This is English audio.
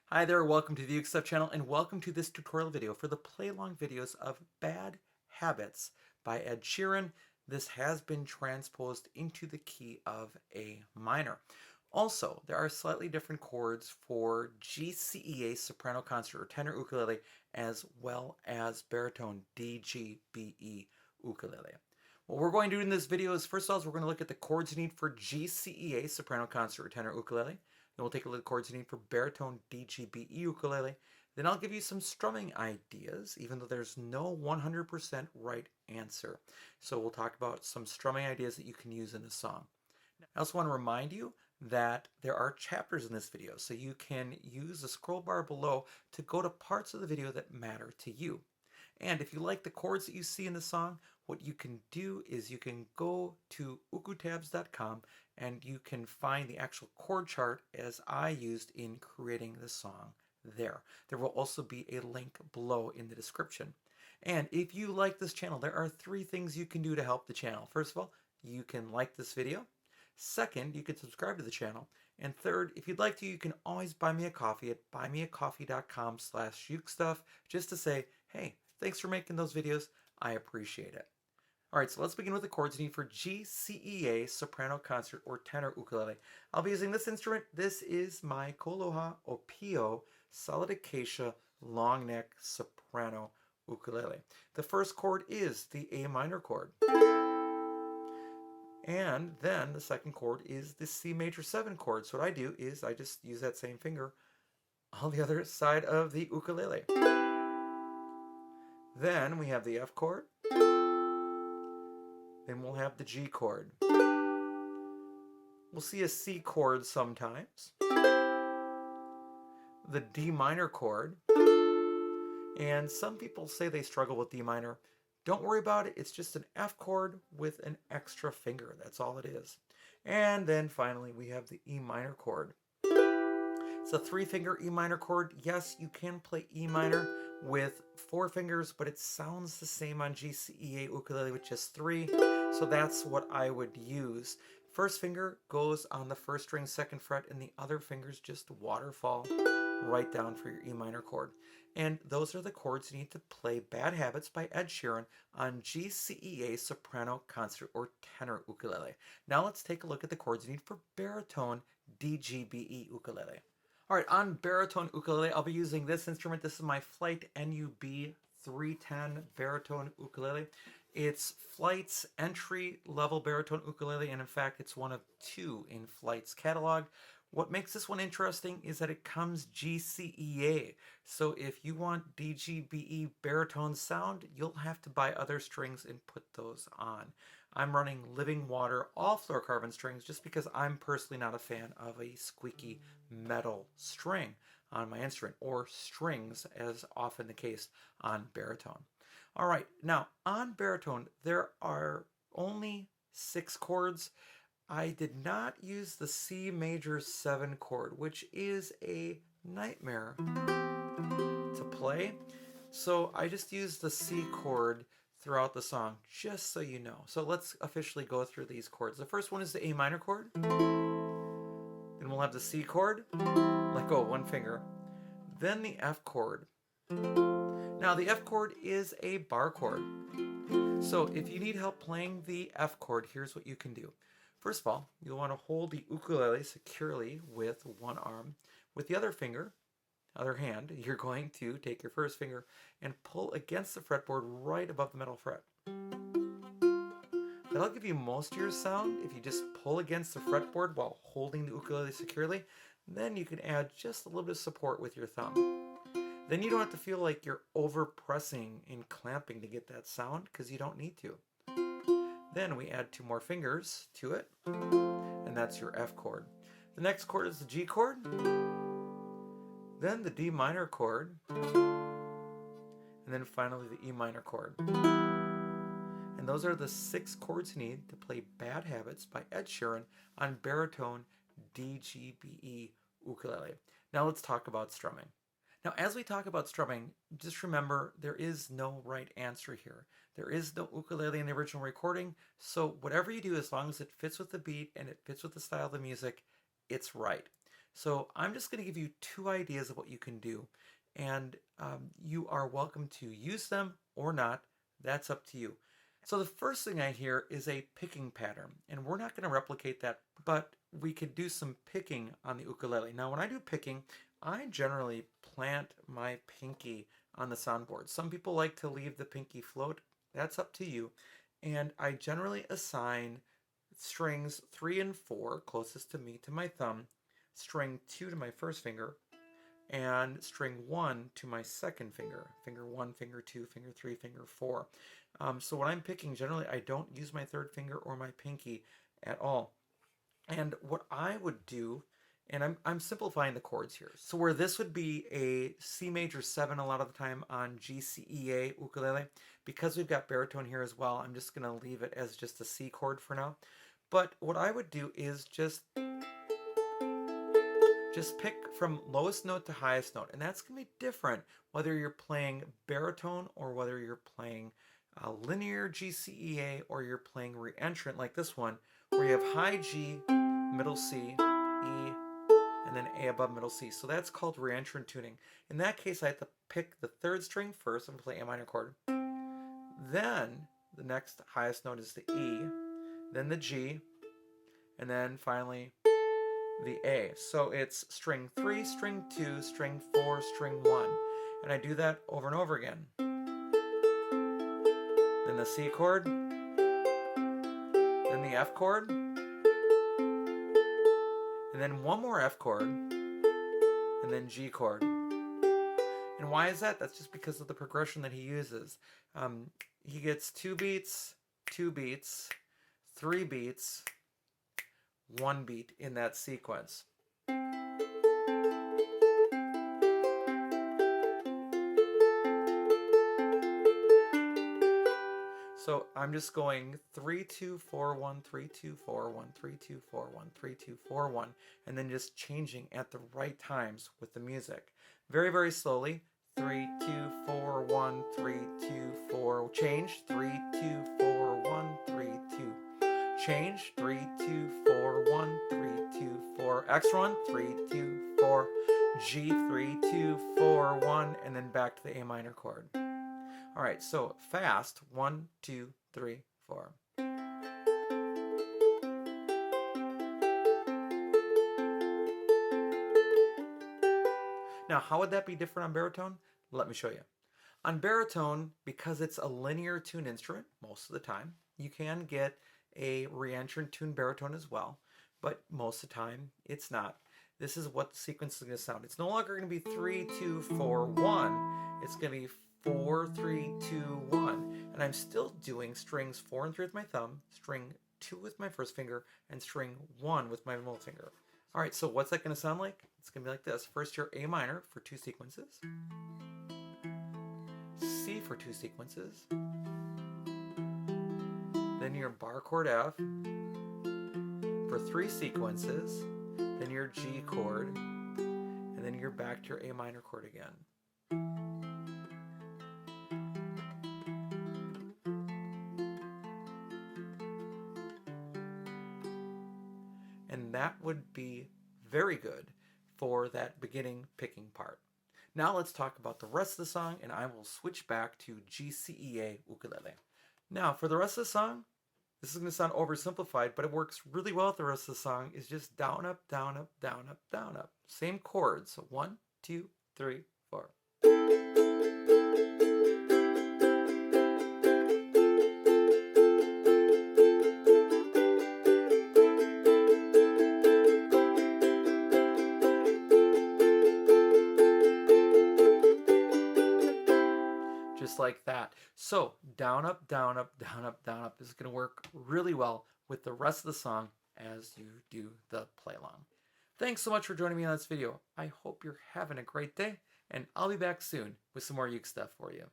Hi there, welcome to the ukestuff channel and welcome to this tutorial video for the play along videos of Bad Habits by Ed Sheeran. This has been transposed into the key of A minor. Also, there are slightly different chords for GCEA soprano concert or tenor ukulele as well as baritone DGBE ukulele. What we're going to do in this video is first of all, we're going to look at the chords you need for GCEA soprano concert or tenor ukulele. Then we'll take a look at the chords you need for baritone DGBE ukulele. Then I'll give you some strumming ideas, even though there's no 100% right answer. So we'll talk about some strumming ideas that you can use in a song. I also want to remind you that there are chapters in this video, so you can use the scroll bar below to go to parts of the video that matter to you. And if you like the chords that you see in the song, what you can do is you can go to ukestuff.info and you can find the actual chord chart as I used in creating the song there. There will also be a link below in the description. And if you like this channel, there are 3 things you can do to help the channel. First of all, you can like this video. Second, you can subscribe to the channel. And third, if you'd like to, you can always buy me a coffee at buymeacoffee.com/ukestuff just to say, hey, thanks for making those videos. I appreciate it. All right, so let's begin with the chords you need for GCEA soprano concert or tenor ukulele. I'll be using this instrument. This is my Koloha Opio solid acacia long neck soprano ukulele. The first chord is the A minor chord. And then the second chord is the C major 7 chord. So what I do is I just use that same finger on the other side of the ukulele. Then we have the F chord. Then we'll have the G chord. We'll see a C chord sometimes. The D minor chord. And some people say they struggle with D minor. Don't worry about it. It's just an F chord with an extra finger. That's all it is. And then finally we have the E minor chord. It's a 3-finger E minor chord. Yes, you can play E minor with 4 fingers, but it sounds the same on GCEA ukulele with just 3. So that's what I would use. First finger goes on the first string, 2nd fret, and the other fingers just waterfall right down for your E minor chord. And those are the chords you need to play Bad Habits by Ed Sheeran on GCEA soprano concert or tenor ukulele. Now let's take a look at the chords you need for baritone DGBE ukulele. All right, on baritone ukulele, I'll be using this instrument. This is my Flight NUB 310 baritone ukulele. It's Flight's entry-level baritone ukulele, and in fact, it's one of 2 in Flight's catalog. What makes this one interesting is that it comes GCEA. So if you want DGBE baritone sound, you'll have to buy other strings and put those on. I'm running Living Water all fluorocarbon strings just because I'm personally not a fan of a squeaky metal string on my instrument, or strings as often the case on baritone. All right, now on baritone, there are only 6 chords. I did not use the C major 7 chord, which is a nightmare to play. So I just used the C chord throughout the song, just so you know. So let's officially go through these chords. The first one is the A minor chord. Then we'll have the C chord. Let go, 1 finger. Then the F chord. Now the F chord is a bar chord. So if you need help playing the F chord, here's what you can do. First of all, you'll want to hold the ukulele securely with 1 arm. With the other hand, you're going to take your first finger and pull against the fretboard right above the middle fret. That'll give you most of your sound if you just pull against the fretboard while holding the ukulele securely. Then you can add just a little bit of support with your thumb. Then you don't have to feel like you're over pressing and clamping to get that sound, because you don't need to. Then we add 2 more fingers to it, and that's your F chord. The next chord is the G chord, then the D minor chord, and then finally the E minor chord. And those are the 6 chords you need to play Bad Habits by Ed Sheeran on baritone DGBE ukulele. Now let's talk about strumming. Now, as we talk about strumming, just remember there is no right answer here. There is no ukulele in the original recording, so whatever you do, as long as it fits with the beat and it fits with the style of the music, it's right. So I'm just going to give you 2 ideas of what you can do, and you are welcome to use them or not. That's up to you. So the first thing I hear is a picking pattern, and we're not going to replicate that, but we could do some picking on the ukulele. Now when I do picking, I generally plant my pinky on the soundboard. Some people like to leave the pinky float. That's up to you. And I generally assign strings 3 and 4, closest to me, to my thumb, string 2 to my first finger, and string 1 to my second finger. Finger 1, finger 2, finger 3, finger 4. So when I'm picking, generally I don't use my third finger or my pinky at all. And what I would do, and I'm simplifying the chords here. So where this would be a C major 7 a lot of the time on GCEA ukulele, because we've got baritone here as well, I'm just going to leave it as just a C chord for now. But what I would do is just pick from lowest note to highest note, and that's going to be different whether you're playing baritone or whether you're playing linear GCEA or you're playing reentrant like this one, where you have high G, middle C, E, and then A above middle C. So that's called reentrant tuning. In that case, I have to pick the third string first. I'm going to play A minor chord. Then the next highest note is the E, then the G, and then finally the A. So it's string 3, string 2, string 4, string 1. And I do that over and over again. Then the C chord, then the F chord, and then one more F chord, and then G chord. And why is that? That's just because of the progression that he uses. He gets 2 beats, 2 beats, 3 beats, 1 beat in that sequence. So I'm just going 3 2 4 1 3 2 4 1 3 2 4 1 3 2 4 1, and then just changing at the right times with the music. Very, very slowly. 3 2 4 1 3 2 4. Change. 3 2 4 1 3 2. Change. 3 2 4 1 3 2 4. Extra one. 3 2 4. G. 3 2 4 1, and then back to the A minor chord. All right, so fast. 1 2 3 4. Now, how would that be different on baritone? Let me show you. On baritone, because it's a linear tune instrument most of the time, you can get a reentrant tune baritone as well, but most of the time it's not. This is what the sequence is going to sound. It's no longer going to be 3 2 4 1. It's going to be 4 3 2 1, and I'm still doing strings 4 and 3 with my thumb, string 2 with my first finger, and string 1 with my middle finger. All right, so what's that going to sound like? It's going to be like this. First, your A minor for 2 sequences, C for 2 sequences, then your bar chord F for 3 sequences, then your G chord, and then you're back to your A minor chord again. And that would be very good for that beginning picking part. Now let's talk about the rest of the song, and I will switch back to GCEA ukulele. Now for the rest of the song, this is going to sound oversimplified, but it works really well with the rest of the song. It's just down, up, down, up, down, up, down, up. Same chords. So 1 2 3 4. Just like that. So down, up, down, up, down, up, down, up is going to work really well with the rest of the song as you do the play along. Thanks so much for joining me on this video. I hope you're having a great day, and I'll be back soon with some more uke stuff for you.